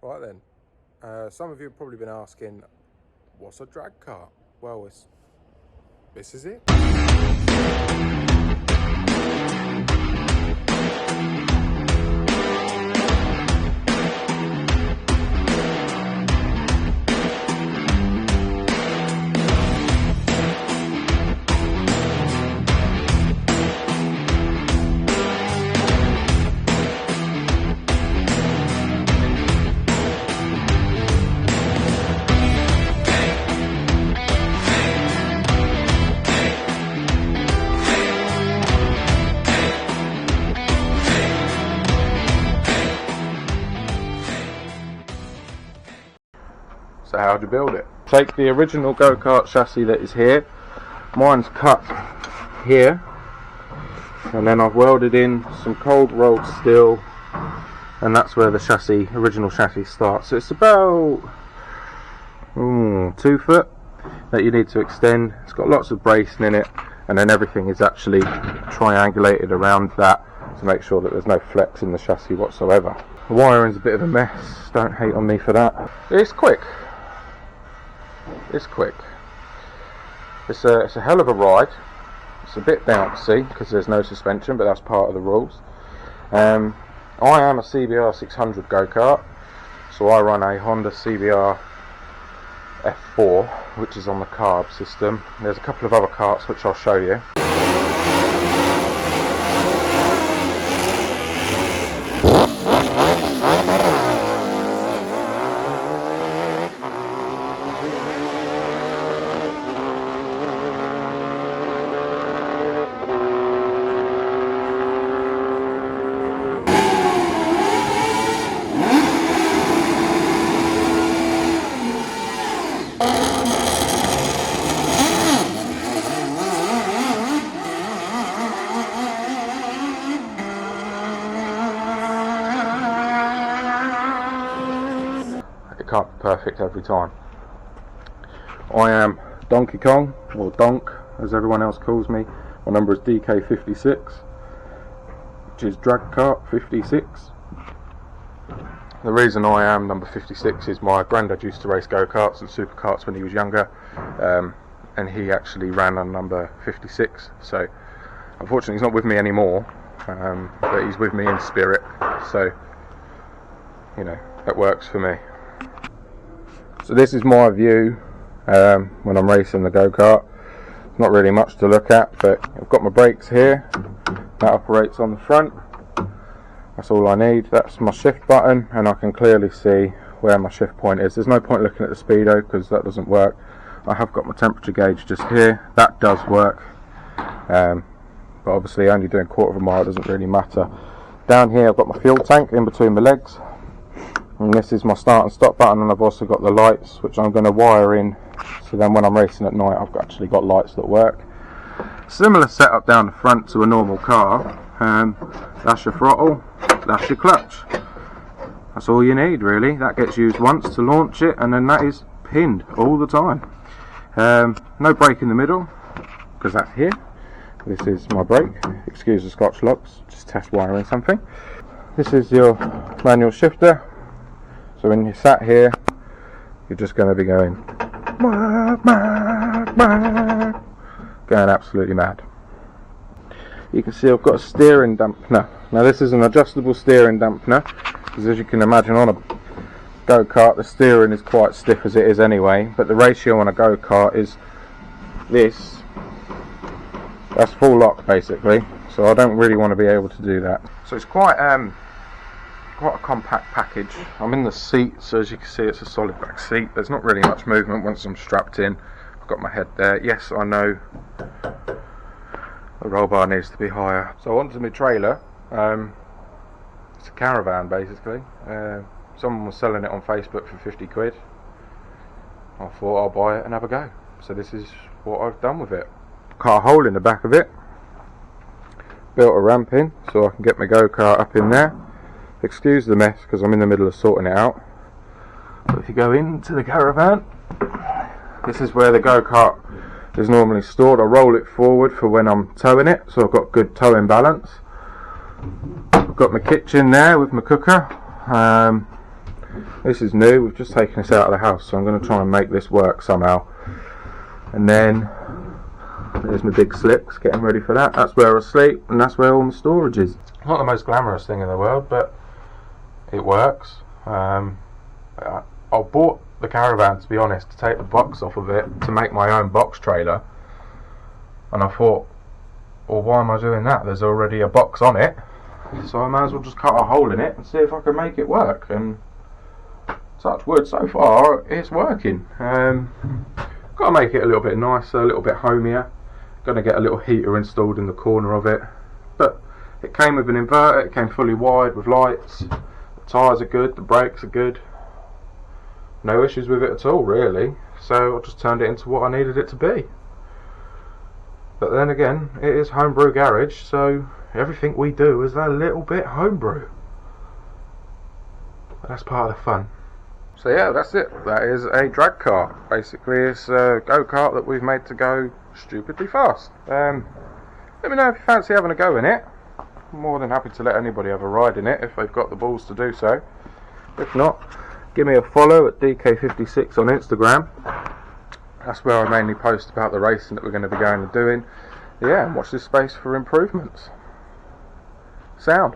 Right then, some of you have probably been asking, what's a drag kart? Well, this is it. So how do you build it? Take the original go-kart chassis that is here. Mine's cut here, and then I've welded in some cold rolled steel, and that's where the original chassis starts. So it's about 2 foot that you need to extend. It's got lots of bracing in it, and then everything is actually triangulated around that to make sure that there's no flex in the chassis whatsoever. The wiring's a bit of a mess, don't hate on me for that. It's quick. It's quick. It's a hell of a ride. It's a bit bouncy because there's no suspension, but that's part of the rules. I am a CBR600 go-kart, so I run a Honda CBR F4, which is on the carb system. There's a couple of other karts which I'll show you. It can't be perfect every time. I am Donkey Kong, or Donk as everyone else calls me. My number is DK56, which is Drag Kart 56. The reason I am number 56 is my granddad used to race go-karts and superkarts when he was younger, and he actually ran on number 56. So unfortunately he's not with me anymore, but he's with me in spirit, so you know, that works for me. So this is my view when I'm racing the go-kart. Not really much to look at, but I've got my brakes here. That operates on the front. That's all I need. That's my shift button, and I can clearly see where my shift point is. There's no point looking at the speedo because that doesn't work. I have got my temperature gauge just here. That does work, but obviously only doing 1/4 of a mile doesn't really matter. Down here I've got my fuel tank in between my legs, and this is my start and stop button, and I've also got the lights which I'm going to wire in, so then when I'm racing at night I've actually got lights that work. Similar setup down the front to a normal car. That's your throttle, that's your clutch. That's all you need really. That gets used once to launch it, and then that is pinned all the time. No brake in the middle because that's here. This is my brake. Excuse the scotch locks, just test wiring something. This is your manual shifter. So when you're sat here, you're just going to be going absolutely mad. You can see I've got a steering dampener. Now this is an adjustable steering dampener, because as you can imagine on a go-kart the steering is quite stiff as it is anyway, but the ratio on a go-kart is this. That's full lock basically, so I don't really want to be able to do that. So it's quite a compact package. I'm in the seat, so as you can see it's a solid back seat. There's not really much movement once I'm strapped in. I've got my head there. Yes, I know the roll bar needs to be higher. So onto my trailer. It's a Caravan basically. Someone was selling it on Facebook for 50 quid. I thought I'll buy it and have a go. So this is what I've done with it. Cut a hole in the back of it. Built a ramp in so I can get my go-kart up in there. Excuse the mess because I'm in the middle of sorting it out. But if you go into the Caravan, this is where the go-kart is normally stored. I roll it forward for when I'm towing it, so I've got good towing balance. I've got my kitchen there with my cooker. This is new, we've just taken this out of the house, so I'm going to try and make this work somehow. And then there's my big slicks, getting ready for that. That's where I sleep, and that's where all my storage is. Not the most glamorous thing in the world, but it works. I bought the Caravan, to be honest, to take the box off of it to make my own box trailer, and I thought, well, why am I doing that? There's already a box on it, so I might as well just cut a hole in it and see if I can make it work. And touch wood, so far it's working. Got to make it a little bit nicer, a little bit homier. Going to get a little heater installed in the corner of it, but it came with an inverter, it came fully wired with lights. The tyres are good, the brakes are good, no issues with it at all really, so I just turned it into what I needed it to be. But then again, it is homebrew garage, so everything we do is a little bit homebrew, but that's part of the fun. So yeah, that's it. That is a drag kart. Basically it's a go-kart that we've made to go stupidly fast. Let me know if you fancy having a go in it. I'm more than happy to let anybody have a ride in it if they've got the balls to do so. If not, give me a follow at DK56 on Instagram. That's where I mainly post about the racing that we're going to be going and doing. Yeah, and watch this space for improvements. Sound.